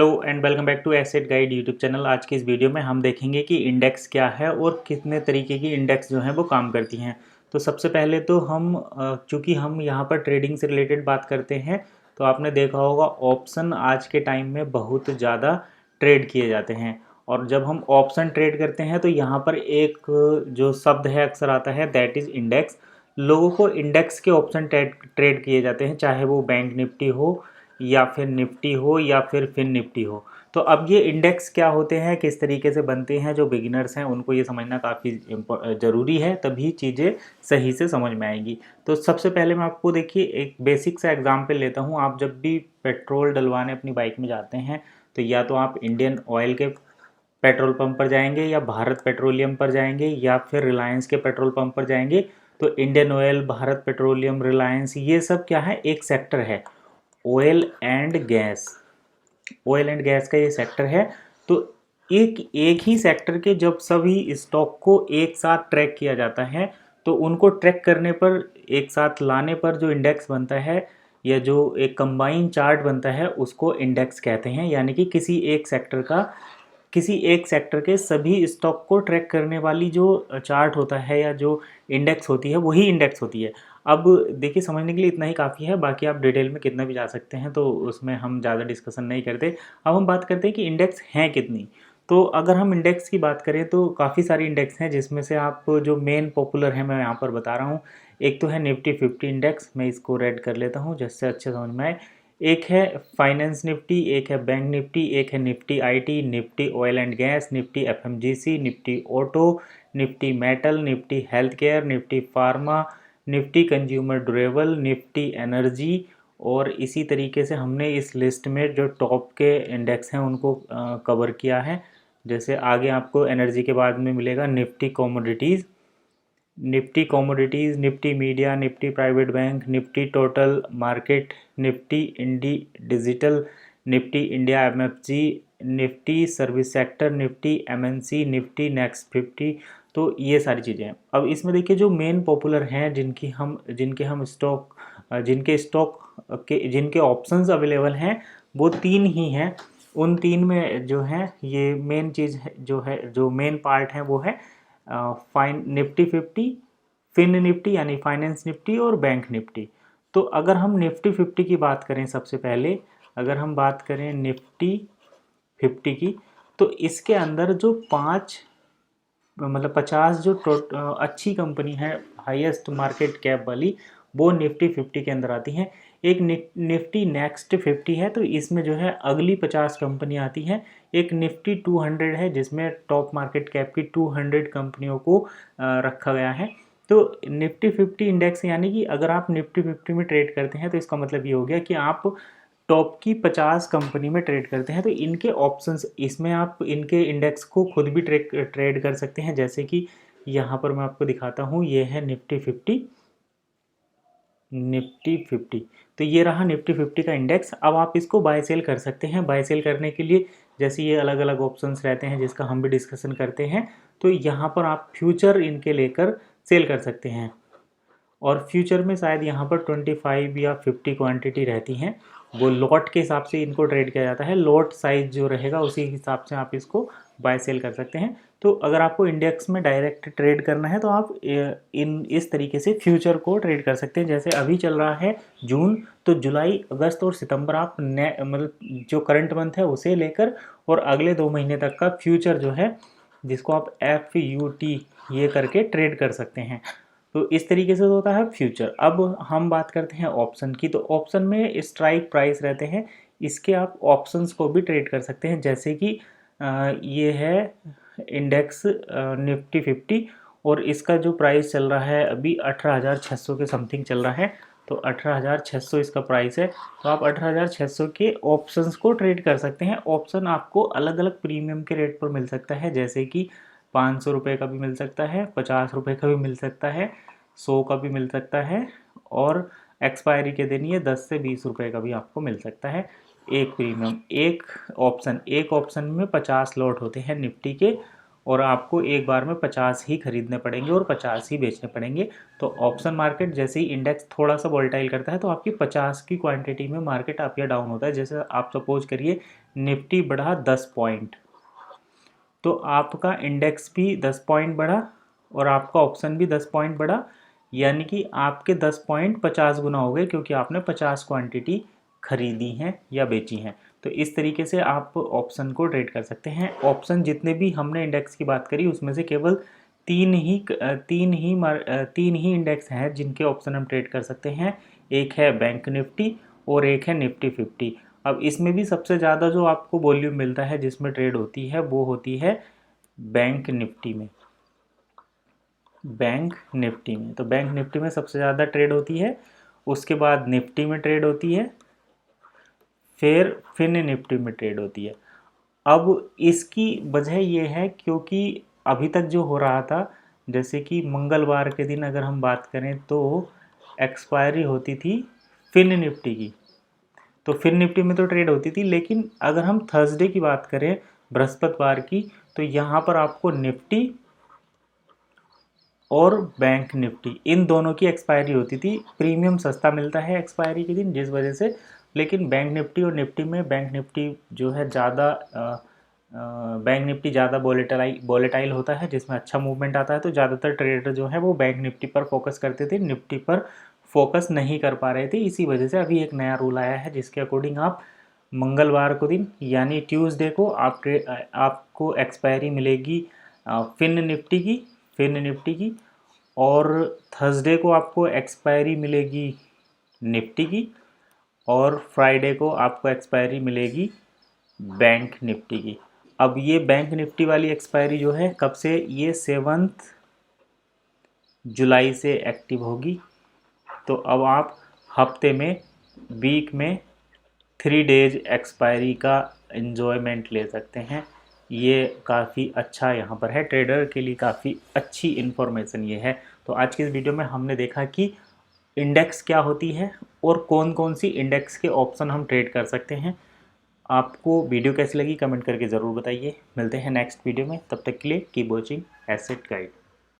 Hello and welcome back to asset guide YouTube channel. आज की इस वीडियो में हम देखेंगे कि इंडेक्स क्या है और कितने तरीके की इंडेक्स जो हैं वो काम करती हैं। तो सबसे पहले तो चूँकि हम यहाँ पर ट्रेडिंग से रिलेटेड बात करते हैं, तो आपने देखा होगा ऑप्शन आज के टाइम में बहुत ज़्यादा ट्रेड किए जाते हैं। और जब हम ऑप्शन ट्रेड करते हैं तो यहाँ पर एक जो शब्द है अक्सर आता है, दैट इज़ इंडेक्स। लोगों को इंडेक्स के ऑप्शन ट्रेड किए जाते हैं, चाहे वो बैंक निफ्टी हो या फिर निफ्टी हो या फिर फिन निफ्टी हो। तो अब ये इंडेक्स क्या होते हैं, किस तरीके से बनते हैं, जो बिगिनर्स हैं उनको ये समझना काफ़ी ज़रूरी है, तभी चीज़ें सही से समझ में आएंगी। तो सबसे पहले मैं आपको देखिए एक बेसिक सा एग्जांपल लेता हूँ। आप जब भी पेट्रोल डलवाने अपनी बाइक में जाते हैं तो या तो आप इंडियन ऑयल के पेट्रोल पंप पर जाएंगे या भारत पेट्रोलियम पर जाएंगे या फिर रिलायंस के पेट्रोल पंप पर जाएंगे। तो Indian oil, Bharat petroleum, Reliance, ये सब क्या है, एक सेक्टर है, oil and gas. Oil and gas का ये सेक्टर है। तो एक एक ही सेक्टर के जब सभी स्टॉक को एक साथ ट्रैक किया जाता है तो उनको ट्रैक करने पर, एक साथ लाने पर जो इंडेक्स बनता है या जो एक कंबाइन चार्ट बनता है उसको इंडेक्स कहते हैं। यानी कि किसी एक सेक्टर के सभी स्टॉक को ट्रैक करने वाली जो चार्ट होता है या जो इंडेक्स होती है वही इंडेक्स होती है। अब देखिए, समझने के लिए इतना ही काफ़ी है, बाकी आप डिटेल में कितना भी जा सकते हैं, तो उसमें हम ज़्यादा डिस्कशन नहीं करते। अब हम बात करते हैं कि इंडेक्स हैं कितनी। तो अगर हम इंडेक्स की बात करें तो काफ़ी सारी इंडेक्स हैं, जिसमें से आप जो मेन पॉपुलर है मैं यहाँ पर बता रहा हूँ। एक तो है निफ्टी 50 इंडेक्स, मैं इसको रेड कर लेता हूँ जिससे अच्छे समझ में आए। एक है फाइनेंस निफ्टी, एक है बैंक निफ्टी, एक है Nifty IT, Nifty oil and gas, Nifty FMGC, Nifty auto, Nifty metal, Nifty health care, Nifty pharma, Nifty consumer durable, Nifty energy. और इसी तरीके से हमने इस लिस्ट में जो टॉप के इंडेक्स हैं उनको कवर किया है। जैसे आगे आपको एनर्जी के बाद में मिलेगा Nifty commodities, Nifty media, Nifty private bank, Nifty total market, Nifty India digital, Nifty India MFG, Nifty service sector, Nifty MNC, Nifty next 50। तो ये सारी चीज़ें हैं। अब इसमें देखिए जो मेन पॉपुलर हैं, जिनके ऑप्शंस अवेलेबल हैं वो तीन ही हैं। उन तीन में जो है ये मेन चीज़ है, जो मेन पार्ट है वो है फाइन निफ्टी 50, फिन निफ्टी यानी फाइनेंस निफ्टी और बैंक निफ्टी। तो अगर हम निफ्टी 50 की बात करें, सबसे पहले अगर हम बात करें निफ्टी 50 की, तो इसके अंदर जो 50 जो अच्छी कंपनी है, हाईएस्ट मार्केट कैप वाली, वो निफ्टी 50 के अंदर आती हैं। एक निफ्टी नेक्स्ट 50 है, तो इसमें जो है अगली 50 कंपनी आती हैं। एक निफ्टी 200 है जिसमें टॉप मार्केट कैप की 200 कंपनियों को रखा गया है। तो निफ्टी 50 इंडेक्स, यानी कि अगर आप निफ्टी 50 में ट्रेड करते हैं तो इसका मतलब ये हो गया कि आप टॉप की 50 कंपनी में ट्रेड करते हैं। तो इनके ऑप्शंस, इसमें आप इनके इंडेक्स को खुद भी ट्रेड कर सकते हैं। जैसे कि यहाँ पर मैं आपको दिखाता हूँ, ये है निफ्टी 50। तो ये रहा निफ्टी 50 का इंडेक्स। अब आप इसको बाय सेल कर सकते हैं। बाय सेल करने के लिए जैसे ये अलग अलग ऑप्शंस रहते हैं जिसका हम भी डिस्कशन करते हैं, तो यहाँ पर आप फ्यूचर इनके लेकर सेल कर सकते हैं। और फ्यूचर में शायद यहाँ पर 25 या 50 क्वांटिटी रहती हैं, वो लॉट के हिसाब से इनको ट्रेड किया जाता है। लॉट साइज जो रहेगा उसी हिसाब से आप इसको बाय सेल कर सकते हैं। तो अगर आपको इंडेक्स में डायरेक्ट ट्रेड करना है तो आप इस तरीके से फ्यूचर को ट्रेड कर सकते हैं। जैसे अभी चल रहा है जून, तो जुलाई, अगस्त और सितंबर आप मतलब जो करंट मंथ है उसे लेकर और अगले 2 महीने तक का फ्यूचर जो है, जिसको आप FUT ये करके ट्रेड कर सकते हैं। तो इस तरीके से होता है फ्यूचर। अब हम बात करते हैं ऑप्शन की। तो ऑप्शन में स्ट्राइक प्राइस रहते हैं, इसके आप ऑप्शंस को भी ट्रेड कर सकते हैं। जैसे कि ये है इंडेक्स निफ्टी 50 और इसका जो प्राइस चल रहा है अभी 18,600 के समथिंग चल रहा है। तो 18,600 इसका प्राइस है। तो आप 18,600 के ऑप्शंस को ट्रेड कर सकते हैं। ऑप्शन आपको अलग अलग प्रीमियम के रेट पर मिल सकता है, जैसे कि 500 रुपये का भी मिल सकता है, 50 रुपये का भी मिल सकता है, 100 का भी मिल सकता है, और एक्सपायरी के दिन ये 10 से 20 रुपये का भी आपको मिल सकता है। एक प्रीमियम, एक ऑप्शन में 50 लॉट होते हैं निफ्टी के, और आपको एक बार में 50 ही खरीदने पड़ेंगे और 50 ही बेचने पड़ेंगे। तो ऑप्शन मार्केट जैसे ही इंडेक्स थोड़ा सा वोलेटाइल करता है तो आपकी 50 की क्वांटिटी में मार्केट अप या डाउन होता है। जैसे आप सपोज करिए निफ्टी बढ़ा 10 पॉइंट, तो आपका इंडेक्स भी 10 पॉइंट बढ़ा और आपका ऑप्शन भी 10 पॉइंट बढ़ा, यानी कि आपके 10 पॉइंट 50 गुना हो गए, क्योंकि आपने 50 क्वांटिटी खरीदी हैं या बेची हैं। तो इस तरीके से आप ऑप्शन को ट्रेड कर सकते हैं। ऑप्शन जितने भी हमने इंडेक्स की बात करी उसमें से केवल तीन ही इंडेक्स हैं जिनके ऑप्शन हम ट्रेड कर सकते हैं। एक है बैंक निफ्टी और एक है निफ्टी 50। अब इसमें भी सबसे ज़्यादा जो आपको वॉल्यूम मिलता है जिसमें ट्रेड होती है वो होती है बैंक निफ्टी में। तो बैंक निफ्टी में सबसे ज़्यादा ट्रेड होती है, उसके बाद निफ्टी में ट्रेड होती है, फिर फिन निफ्टी में ट्रेड होती है। अब इसकी वजह ये है क्योंकि अभी तक जो हो रहा था, जैसे कि मंगलवार के दिन अगर हम बात करें तो एक्सपायरी होती थी फिन निफ्टी की, तो फिन निफ्टी में तो ट्रेड होती थी, लेकिन अगर हम थर्सडे की बात करें बृहस्पतिवार की, तो यहाँ पर आपको निफ्टी और बैंक निफ्टी इन दोनों की एक्सपायरी होती थी। प्रीमियम सस्ता मिलता है एक्सपायरी के दिन जिस वजह से, लेकिन बैंक निफ्टी और निफ्टी में बैंक निफ्टी जो है बैंक निफ्टी ज़्यादा वोलेटाइल होता है जिसमें अच्छा मूवमेंट आता है। तो ज़्यादातर ट्रेडर जो है वो बैंक निफ्टी पर फोकस करते थे, निफ्टी पर फोकस नहीं कर पा रहे थे। इसी वजह से अभी एक नया रूल आया है जिसके अकॉर्डिंग आप मंगलवार को दिन यानी ट्यूसडे को आपको एक्सपायरी मिलेगी फिन निफ्टी की, और थर्सडे को आपको एक्सपायरी मिलेगी निफ्टी की, और फ्राइडे को आपको एक्सपायरी मिलेगी बैंक निफ्टी की। अब ये बैंक निफ्टी वाली एक्सपायरी जो है कब से, ये 7 जुलाई से एक्टिव होगी। तो अब आप हफ्ते में, वीक में 3 डेज एक्सपायरी का एन्जॉयमेंट ले सकते हैं। ये काफ़ी अच्छा यहाँ पर है, ट्रेडर के लिए काफ़ी अच्छी इन्फॉर्मेशन ये है। तो आज की इस वीडियो में हमने देखा कि इंडेक्स क्या होती है और कौन कौन सी इंडेक्स के ऑप्शन हम ट्रेड कर सकते हैं। आपको वीडियो कैसी लगी कमेंट करके ज़रूर बताइए। मिलते हैं नेक्स्ट वीडियो में, तब तक के लिए कीप वॉचिंग एसेट गाइड।